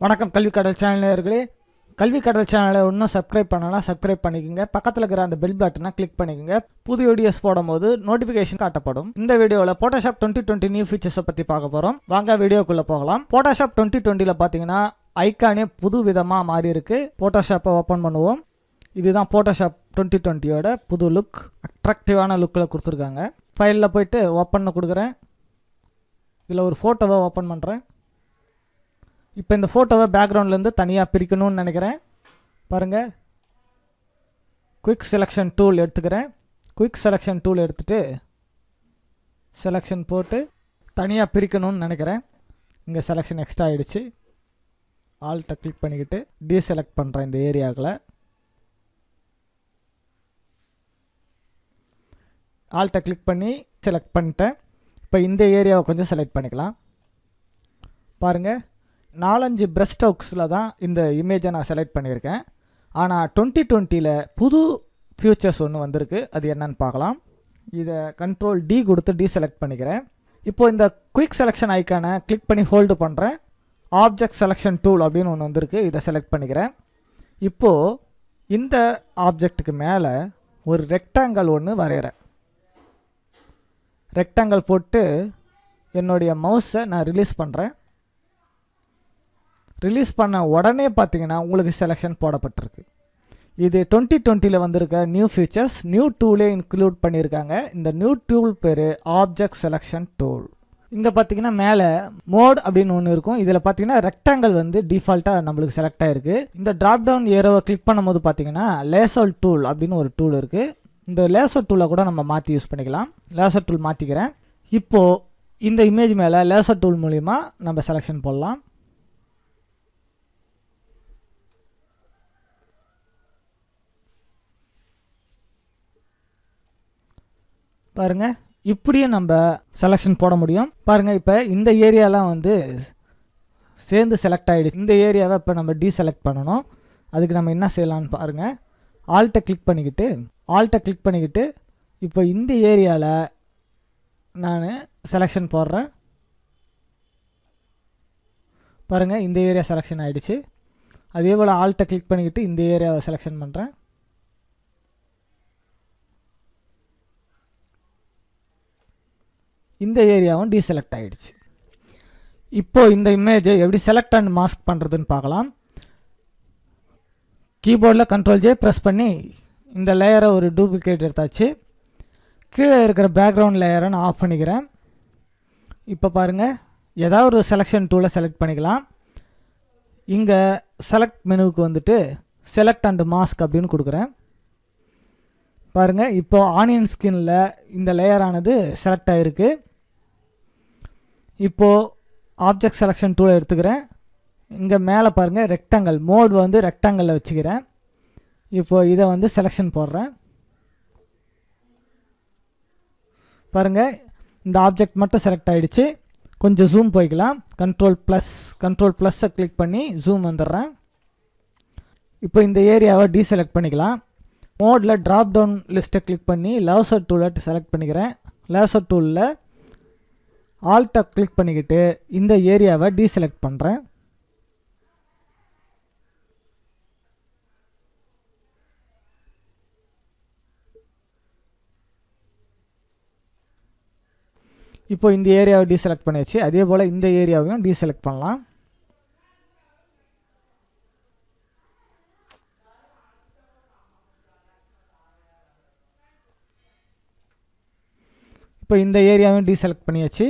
வணக்கம் கல்வி கடல் சேனல் நேயர்களே. கல்வி கடல் சேனலை இன்னும் சப்ஸ்கிரைப் பண்ணலாம், சப்ஸ்கிரைப் பண்ணிக்கோங்க. பக்கத்தில் இருக்கிற அந்த பெல் பட்டனை கிளிக் பண்ணிக்கோங்க. புது வீடியோஸ் போடும்போது நோட்டிஃபிகேஷன் காட்டப்படும். இந்த வீடியோவில் போட்டோஷாப் 2020 நியூ ஃபீச்சர்ஸை பற்றி பார்க்க போகிறோம். வாங்க வீடியோக்குள்ளே போகலாம். போட்டோஷாப் 2020ல் பார்த்தீங்கன்னா ஐக்கானே புது விதமாக மாறி இருக்கு. போட்டோஷாப்பை ஓப்பன் பண்ணுவோம். இதுதான் போட்டோஷாப் 2020யோட புது லுக். அட்ராக்டிவான லுக்கில் கொடுத்துருக்காங்க. ஃபைலில் போயிட்டு ஓப்பன் கொடுக்குறேன். இதில் ஒரு ஃபோட்டோவை ஓப்பன் பண்ணுறேன். இப்போ இந்த ஃபோட்டோவை பேக்ரவுண்ட்லேருந்து தனியாக பிரிக்கணும்னு நினைக்கிறேன். பாருங்கள், குயிக் செலெக்ஷன் டூல் எடுத்துக்கிறேன். குயிக் செலெக்ஷன் டூல் எடுத்துகிட்டு செலெக்ஷன் போட்டு தனியாக பிரிக்கணும்னு நினைக்கிறேன். இங்கே செலெக்ஷன் எக்ஸ்ட்ரா ஆகிடுச்சு. ஆல்ட்டை கிளிக் பண்ணிக்கிட்டு டீசெலக்ட் பண்ணுறேன். இந்த ஏரியாவில் ஆல்ட்டை கிளிக் பண்ணி செலக்ட் பண்ணிட்டேன். இப்போ இந்த ஏரியாவை கொஞ்சம் செலக்ட் பண்ணிக்கலாம். பாருங்கள், 4-5 பிரஷ் ஸ்ட்ரோக்ஸில் தான் இந்த இமேஜை நான் செலக்ட் பண்ணியிருக்கேன். ஆனால் 2020ல் புது ஃபியூச்சர்ஸ் ஒன்று வந்திருக்கு. அது என்னன்னு பார்க்கலாம். இதை கண்ட்ரோல் டி கொடுத்து டீசெலக்ட் பண்ணிக்கிறேன். இப்போது இந்த குயிக் செலெக்ஷன் ஐக்கானை கிளிக் பண்ணி ஹோல்டு பண்ணுறேன். ஆப்ஜெக்ட் செலெக்ஷன் டூல் அப்படின்னு ஒன்று வந்திருக்கு. இதை செலக்ட் பண்ணிக்கிறேன். இப்போது இந்த ஆப்ஜெக்ட்டுக்கு மேலே ஒரு ரெக்டாங்கிள் ஒன்று வரைகிறேன். ரெக்டாங்கிள் போட்டு என்னுடைய மவுஸை நான் ரிலீஸ் பண்ணுறேன். ரிலீஸ் பண்ண உடனே பார்த்தீங்கன்னா உங்களுக்கு செலெக்ஷன் போடப்பட்டிருக்கு. இது 2020ல் வந்திருக்க நியூ ஃபீச்சர்ஸ். நியூ டூலே இன்க்ளூட் பண்ணியிருக்காங்க. இந்த நியூ டூல் பேர் ஆப்ஜெக்ட் செலெக்ஷன் டூல். இங்கே பார்த்தீங்கன்னா மேலே மோட் அப்படின்னு ஒன்று இருக்கும். இதில் பார்த்தீங்கன்னா ரெக்டாங்கிள் வந்து டிஃபால்ட்டாக நம்மளுக்கு செலக்ட் ஆகிருக்கு. இந்த ட்ராப் டவுன் ஏரோவை கிளிக் பண்ணும்போது பார்த்தீங்கன்னா லேசர் டூல் அப்படின்னு ஒரு டூல் இருக்குது. இந்த லேசர் டூலை கூட நம்ம மாற்றி யூஸ் பண்ணிக்கலாம். லேசர் டூல் மாற்றிக்கிறேன். இப்போது இந்த இமேஜ் மேலே லேசர் டூல் மூலிமா நம்ம செலெக்ஷன் போடலாம். பாருங்கள், இப்படியே நம்ம செலெக்ஷன் போட முடியும். பாருங்கள், இப்போ இந்த ஏரியாலாம் வந்து சேர்ந்து செலக்ட் ஆகிடுச்சு. இந்த ஏரியாவை இப்போ நம்ம டீசெலக்ட் பண்ணணும். அதுக்கு நம்ம என்ன செய்யலான்னு பாருங்கள். ஆல்ட்டை கிளிக் பண்ணிக்கிட்டு இப்போ இந்த ஏரியாவில் நான் செலெக்ஷன் போடுறேன். பாருங்கள், இந்த ஏரியா செலெக்ஷன் ஆகிடுச்சு. அதே போல் ஆல்ட்டை கிளிக் பண்ணிக்கிட்டு இந்த ஏரியாவை செலெக்ஷன் பண்ணுறேன். இந்த ஏரியாவும் டீசெலக்ட் ஆகிடுச்சு. இப்போது இந்த இமேஜை எப்படி செலக்ட் அண்ட் மாஸ்க் பண்ணுறதுன்னு பார்க்கலாம். கீபோர்டில் கண்ட்ரோல் ஜே ப்ரெஸ் பண்ணி இந்த லேயரை ஒரு டூப்ளிகேட் எடுத்தாச்சு. கீழே இருக்கிற பேக்ரவுண்ட் லேயரை நான் ஆஃப் பண்ணிக்கிறேன். இப்போ பாருங்கள், ஏதாவது ஒரு செலெக்ஷன் டூலை செலக்ட் பண்ணிக்கலாம். இங்கே செலக்ட் மெனுவுக்கு வந்துட்டு செலக்ட் அண்ட் மாஸ்க் அப்படின்னு கொடுக்குறேன். பாருங்கள், இப்போது ஆனியன் ஸ்கின்னில் இந்த லேயரானது செலக்ட் ஆகிருக்கு. இப்போது ஆப்ஜெக்ட் செலெக்ஷன் டூலை எடுத்துக்கிறேன். இங்கே மேலே பாருங்கள், ரெக்டாங்கிள் மோட் வந்து ரெக்டாங்கிளில் வச்சுக்கிறேன். இப்போது இதை வந்து செலெக்ஷன் போடுறேன். பாருங்கள், இந்த ஆப்ஜெக்ட் மட்டும் செலக்ட் ஆகிடுச்சு. கொஞ்சம் ஜூம் போய்க்கலாம். கண்ட்ரோல் ப்ளஸ்ஸை கிளிக் பண்ணி ஜூம் வந்துடுறேன். இப்போ இந்த ஏரியாவை டீசெலக்ட் பண்ணிக்கலாம். மோடில் ட்ராப் டவுன் லிஸ்ட்டை கிளிக் பண்ணி லேசர் டூலை செலக்ட் பண்ணிக்கிறேன். லேசர் டூலில் ஆல்ட்டை கிளிக் பண்ணிக்கிட்டு இந்த ஏரியாவை டீசெலக்ட் பண்ணுறேன். இப்போ இந்த ஏரியாவை டீசெலக்ட் பண்ணியாச்சு. அதே போல் இந்த ஏரியாவையும் டீசெலக்ட் பண்ணலாம். இப்போ இந்த ஏரியாவையும் டீசெலக்ட் பண்ணியாச்சு.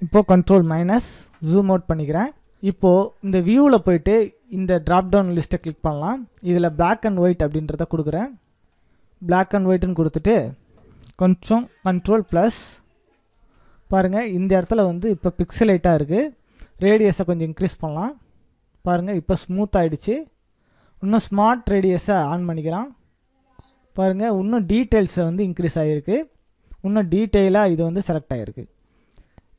இப்போது கண்ட்ரோல் மைனஸ் ஜூம் அவுட் பண்ணிக்கிறேன். இப்போது இந்த வியூவில் போயிட்டு இந்த ட்ராப் டவுன் லிஸ்ட்டை கிளிக் பண்ணலாம். இதில் பிளாக் அண்ட் ஒயிட் அப்படின்றத கொடுக்குறேன். பிளாக் அண்ட் ஒயிட்டுன்னு கொடுத்துட்டு கொஞ்சம் கண்ட்ரோல் ப்ளஸ். பாருங்கள், இந்த இடத்துல வந்து இப்போ பிக்சலைட்டாக இருக்குது. ரேடியஸை கொஞ்சம் இன்க்ரீஸ் பண்ணலாம். பாருங்கள், இப்போ ஸ்மூத் ஆகிடுச்சு. இன்னும் ஸ்மார்ட் ரேடியஸை ஆன் பண்ணிக்கலாம். பாருங்கள், இன்னும் டீட்டெயில்ஸை வந்து இன்க்ரீஸ் ஆகிருக்கு. இன்னும் டீட்டெயிலாக இது வந்து செலக்ட் ஆகிருக்கு.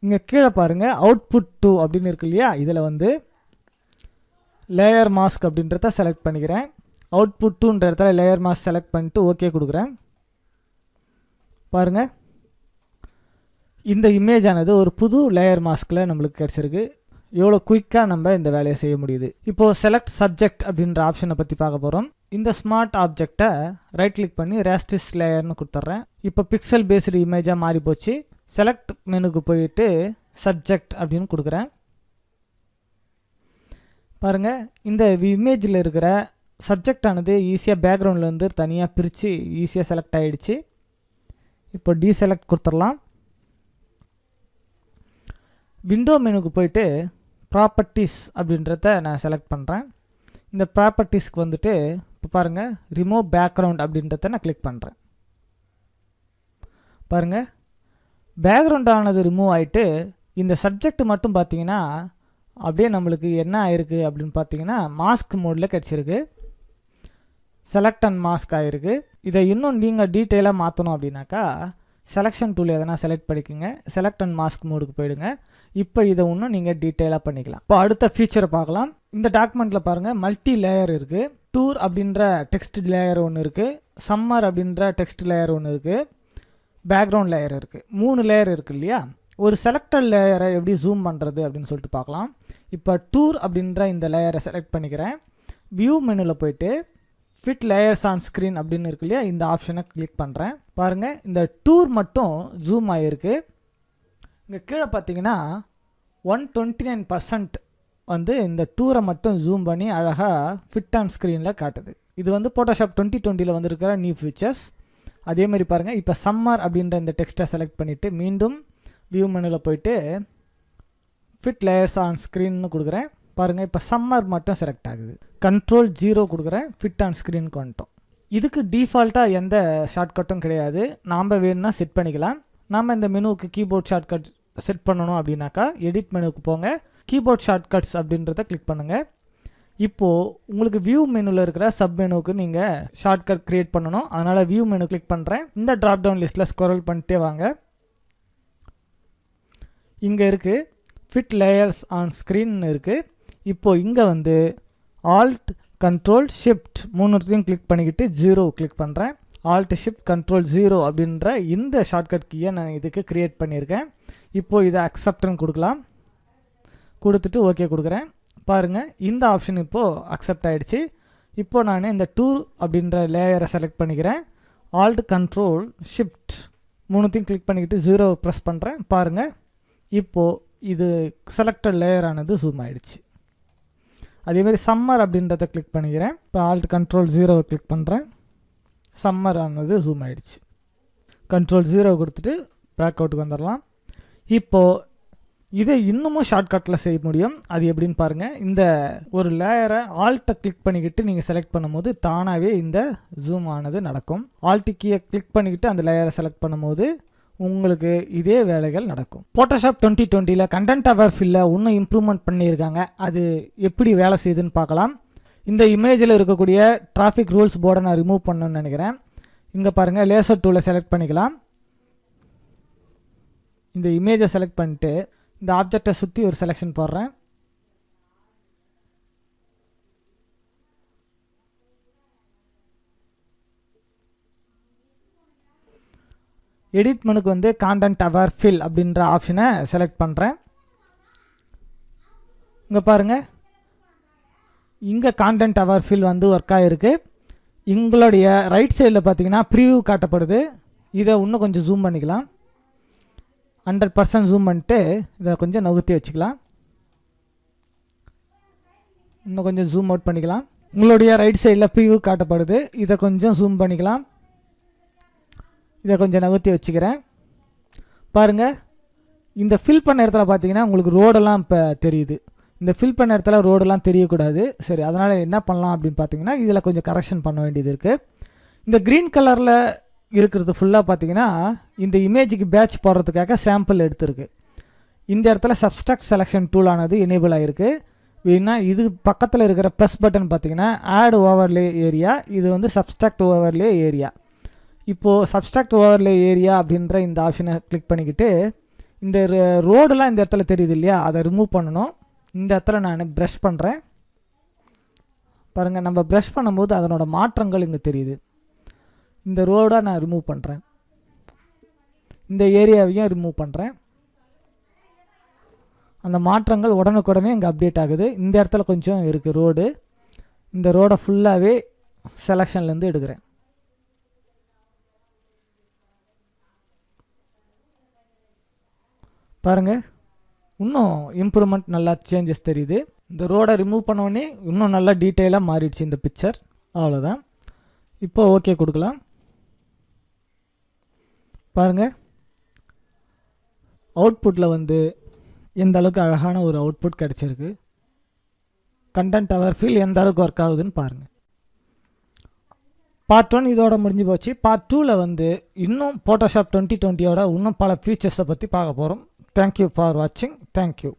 இங்கே கீழே பாருங்கள், அவுட்புட் 2 அப்படின்னு இருக்கு இல்லையா, இதில் வந்து லேயர் மாஸ்க் அப்படின்றத செலக்ட் பண்ணிக்கிறேன். அவுட்புட் 2ன்ற இடத்துல லேயர் மாஸ்க் செலக்ட் பண்ணிட்டு ஓகே கொடுக்குறேன். பாருங்கள், இந்த இமேஜ் ஆனது ஒரு புது லேயர் மாஸ்கில் நம்மளுக்கு கிடச்சிருக்கு. எவ்வளோ குயிக்காக நம்ம இந்த வேலையை செய்ய முடியுது. இப்போது செலக்ட் சப்ஜெக்ட் அப்படின்ற ஆப்ஷனை பற்றி பார்க்க போகிறோம். இந்த ஸ்மார்ட் ஆப்ஜெக்டை ரைட் கிளிக் பண்ணி ரேஸ்டிஸ் லேயர்னு கொடுத்துட்றேன். இப்போ பிக்சல் பேஸ்டு இமேஜாக மாறி போச்சு. செலக்ட் மெனுக்கு போயிட்டு சப்ஜெக்ட் அப்படின்னு கொடுக்குறேன். பாருங்கள், இந்த இமேஜில் இருக்கிற சப்ஜெக்ட் ஆனது ஈஸியாக பேக்ரவுண்ட்லேருந்து தனியாக பிரித்து ஈஸியாக செலக்ட் ஆகிடுச்சு. இப்போ டீசெலக்ட் கொடுத்துடலாம். விண்டோ மெனுக்கு போயிட்டு ப்ராப்பர்ட்டிஸ் அப்படின்றத நான் செலக்ட் பண்ணுறேன். இந்த ப்ராப்பர்ட்டிஸ்க்கு வந்துட்டு இப்போ பாருங்கள், ரிமூவ் பேக்ரவுண்ட் அப்படின்றத நான் கிளிக் பண்ணுறேன். பாருங்கள், பேக்ரவுண்ட் ஆனது ரிமூவ் ஆகிட்டு இந்த சப்ஜெக்ட் மட்டும் பார்த்தீங்கன்னா அப்படியே நம்மளுக்கு என்ன ஆயிருக்கு அப்படின்னு பார்த்தீங்கன்னா மாஸ்க் மோடில் கிடச்சிருக்கு. செலக்ட் அண்ட் மாஸ்க் ஆகிருக்கு. இதை இன்னும் நீங்கள் டீட்டெயிலாக மாற்றணும் அப்படின்னாக்கா செலெக்ஷன் டூல் எதனா செலக்ட் பண்ணிக்கோங்க. செலக்ட் அண்ட் மாஸ்க் மோடுக்கு போயிடுங்க. இப்போ இதை இன்னும் நீங்கள் டீட்டெயிலாக பண்ணிக்கலாம். இப்போ அடுத்த ஃபீச்சரை பார்க்கலாம். இந்த டாக்குமெண்ட்டில் பாருங்கள், மல்டி லேயர் இருக்குது. டூர் அப்படின்ற டெக்ஸ்ட் லேயர் ஒன்று இருக்குது, சம்மர் அப்படின்ற டெக்ஸ்ட் லேயர் ஒன்று இருக்குது, பேக்ரவுண்ட் லேயர் இருக்குது. 3 லேயர் இருக்குது இல்லையா? ஒரு செலக்டட் லேயரை எப்படி ஜூம் பண்ணுறது அப்படின்னு சொல்லிட்டு பார்க்கலாம். இப்போ டூர் அப்படின்ற இந்த லேயரை செலக்ட் பண்ணிக்கிறேன். வியூ மெனுவில் போயிட்டு ஃபிட் லேயர்ஸ் ஆன் ஸ்க்ரீன் அப்படின்னு இருக்கு இல்லையா, இந்த ஆப்ஷனை கிளிக் பண்ணுறேன். பாருங்கள், இந்த டூர் மட்டும் ஜூம் ஆகிருக்கு. இங்கே கீழே பார்த்தீங்கன்னா 129% வந்து இந்த டூரை மட்டும் ஜூம் பண்ணி அழகாக ஃபிட் ஆன் ஸ்க்ரீனில் காட்டுது. இது வந்து ஃபோட்டோஷாப் 2020 வந்துருக்கிற நியூ ஃபீச்சர்ஸ். அதேமாதிரி பாருங்கள், இப்போ சம்மர் அப்படின்ற இந்த டெக்ஸ்ட்டை செலக்ட் பண்ணிவிட்டு மீண்டும் வியூ மெனுவில் போயிட்டு ஃபிட் லேயர்ஸ் ஆன் ஸ்க்ரீன்னு கொடுக்குறேன். பாருங்கள், இப்போ சம்மர் மட்டும் செலக்ட் ஆகுது. Ctrl 0 கொடுக்குறேன், ஃபிட் ஆன் ஸ்க்ரீனுக்கு வந்துட்டோம். இதுக்கு டிஃபால்ட்டாக எந்த ஷார்ட்கட்டும் கிடையாது. நாம் வேணும்னா செட் பண்ணிக்கலாம். நாம் இந்த மெனுவுக்கு கீபோர்ட் ஷார்ட்கட் செட் பண்ணணும் அப்படின்னாக்கா எடிட் மெனுவுக்கு போங்க, கீபோர்ட் ஷார்ட்கட்ஸ் அப்படின்றத கிளிக் பண்ணுங்கள். இப்போது உங்களுக்கு வியூ மெனுவில் இருக்கிற சப் மெனுவுக்கு நீங்கள் ஷார்ட்கட் க்ரியேட் பண்ணணும். அதனால் வியூ மெனு கிளிக் பண்ணுறேன். இந்த ட்ராப் டவுன் லிஸ்ட்டில் ஸ்க்ரோல் பண்ணிட்டே வாங்க. இங்கே இருக்குது ஃபிட் லேயர்ஸ் ஆன் ஸ்க்ரீன்னு இருக்குது. இப்போது இங்கே வந்து ஆல்ட் கண்ட்ரோல் ஷிஃப்ட் 3 கிளிக் பண்ணிக்கிட்டு 0 கிளிக் பண்ணுறேன். ஆல்ட் ஷிஃப்ட் கண்ட்ரோல் 0 அப்படின்ற இந்த ஷார்ட்கட் கீயை நான் இதுக்கு க்ரியேட் பண்ணியிருக்கேன். இப்போது இதை அக்செப்ட்னு கொடுக்கலாம். கொடுத்துட்டு ஓகே கொடுக்குறேன். பாருங்கள், இந்த ஆப்ஷன் இப்போது அக்செப்ட் ஆகிடுச்சு. இப்போது நான் இந்த டூர் அப்படின்ற லேயரை செலக்ட் பண்ணிக்கிறேன். ஆல்ட் கண்ட்ரோல் ஷிஃப்ட் 3 கிளிக் பண்ணிக்கிட்டு 0 ப்ரெஸ் பண்ணுறேன். பாருங்கள், இப்போது இது செலக்டட் லேயரானது ஜூம் ஆகிடுச்சு. அதேமாதிரி சம்மர் அப்படின்றத கிளிக் பண்ணிக்கிறேன். இப்போ ஆல்ட் கண்ட்ரோல் 0 கிளிக் பண்ணுறேன். சம்மர் ஆனது ஜூம் ஆகிடுச்சு. கண்ட்ரோல் 0 கொடுத்துட்டு பேக் அவுட்டுக்கு வந்துடலாம். இப்போது இதை இன்னமும் ஷார்ட்கட்டில் செய்ய முடியும். அது எப்படின்னு பாருங்கள். இந்த ஒரு லேயரை ஆல்ட்டை கிளிக் பண்ணிக்கிட்டு நீங்கள் செலக்ட் பண்ணும்போது தானாகவே இந்த ஜூம் ஆனது நடக்கும். ஆல்ட் கீயை கிளிக் பண்ணிக்கிட்டு அந்த லேயரை செலக்ட் பண்ணும்போது உங்களுக்கு இதே வேலைகள் நடக்கும். ஃபோட்டோஷாப் 2020 கண்டென்ட் அவர் ஃபில்ல இன்னும் இம்ப்ரூவ்மெண்ட் பண்ணியிருக்காங்க. அது எப்படி வேலை செய்யுதுன்னு பார்க்கலாம். இந்த இமேஜில் இருக்கக்கூடிய டிராஃபிக் ரூல்ஸ் போர்டை நான் ரிமூவ் பண்ணணும்னு நினைக்கிறேன். இங்கே பாருங்கள், லேசர் டூலை செலக்ட் பண்ணிக்கலாம். இந்த இமேஜை செலக்ட் பண்ணிட்டு இந்த ஆப்ஜெக்டை சுற்றி ஒரு செலெக்ஷன் போடுறேன். எடிட் மெனுக்கு வந்து கான்டென்ட் அவர் ஃபில் அப்படின்ற ஆப்ஷனை செலக்ட் பண்ணுறேன். இங்கே பாருங்கள், இங்கே கான்டென்ட் அவர் ஃபில் வந்து ஒர்க் ஆகிருக்கு. உங்களுடைய ரைட் சைடில் பார்த்தீங்கன்னா ப்ரிவ்யூ காட்டப்படுது. இதை இன்னும் கொஞ்சம் ஜூம் பண்ணிக்கலாம். 100% ஜூம் பண்ணிட்டு இதை கொஞ்சம் நகர்த்தி வச்சுக்கலாம். இன்னும் கொஞ்சம் ஜூம் அவுட் பண்ணிக்கலாம். உங்களுடைய ரைட் சைடில் ப்ரிவ்யூ காட்டப்படுது. இதை கொஞ்சம் ஜூம் பண்ணிக்கலாம். இதை கொஞ்சம் நகர்த்தி வச்சுக்கிறேன். பாருங்கள், இந்த ஃபில் பண்ண இடத்துல பார்த்தீங்கன்னா உங்களுக்கு ரோடெல்லாம் இப்போ தெரியுது. இந்த ஃபில் பண்ண இடத்துல ரோடெல்லாம் தெரியக்கூடாது. சரி, அதனால் என்ன பண்ணலாம் அப்படின்னு பார்த்தீங்கன்னா இதில் கொஞ்சம் கரெக்ஷன் பண்ண வேண்டியது இருக்குது. இந்த க்ரீன் கலரில் இருக்கிறது ஃபுல்லாக பார்த்தீங்கன்னா இந்த இமேஜுக்கு பேட்ச் போடுறதுக்காக சாம்பிள் எடுத்துருக்கு. இந்த இடத்துல சப்ஸ்ட்ராக்ட் செலெக்ஷன் டூலானது எனேபிள் ஆகிருக்கு. வேணா இது பக்கத்தில் இருக்கிற ப்ளஸ் பட்டன் பார்த்தீங்கன்னா ஆட் ஓவர்லே ஏரியா, இது வந்து சப்ஸ்ட்ராக்ட் ஓவர்லே ஏரியா. இப்போது சப்ஸ்ட்ராக்ட் ஓவர்லே ஏரியா அப்படின்ற இந்த ஆப்ஷனை கிளிக் பண்ணிக்கிட்டு இந்த ரோடெலாம் இந்த இடத்துல தெரியுது இல்லையா, அதை ரிமூவ் பண்ணணும். இந்த இடத்துல நான் ப்ரஷ் பண்ணுறேன். பாருங்கள், நம்ம ப்ரஷ் பண்ணும்போது அதனோட மாற்றங்கள் இங்கே தெரியுது. இந்த ரோடை நான் ரிமூவ் பண்ணுறேன். இந்த ஏரியாவையும் ரிமூவ் பண்ணுறேன். அந்த மாற்றங்கள் உடனுக்குடனே இங்கே அப்டேட் ஆகுது. இந்த இடத்துல கொஞ்சம் இருக்குது ரோடு. இந்த ரோடை ஃபுல்லாகவே செலெக்ஷன்லேருந்து எடுக்கிறேன். பாருங்கள், இன்னும் இம்ப்ரூவ்மெண்ட் நல்லா சேஞ்சஸ் தெரியுது. இந்த ரோடை ரிமூவ் பண்ணோடனே இன்னும் நல்லா டீட்டெயிலாக மாறிடுச்சு இந்த பிக்சர். அவ்வளோதான். இப்போ ஓகே கொடுக்கலாம். பாருங்கள், அவுட்புட்டில் வந்து எந்த அளவுக்கு அழகான ஒரு அவுட்புட் கிடச்சிருக்கு. கண்டென்ட் அவர் ஃபீல் எந்த அளவுக்கு ஒர்க் ஆகுதுன்னு பாருங்கள். பார்ட் 1 இதோட முடிஞ்சு போச்சு. பார்ட் 2ல் வந்து இன்னும் ஃபோட்டோஷாப் 2020 இன்னும் பல ஃபீச்சர்ஸை பற்றி பார்க்க போகிறோம். தேங்க்யூ ஃபார் வாட்சிங். தேங்க்யூ.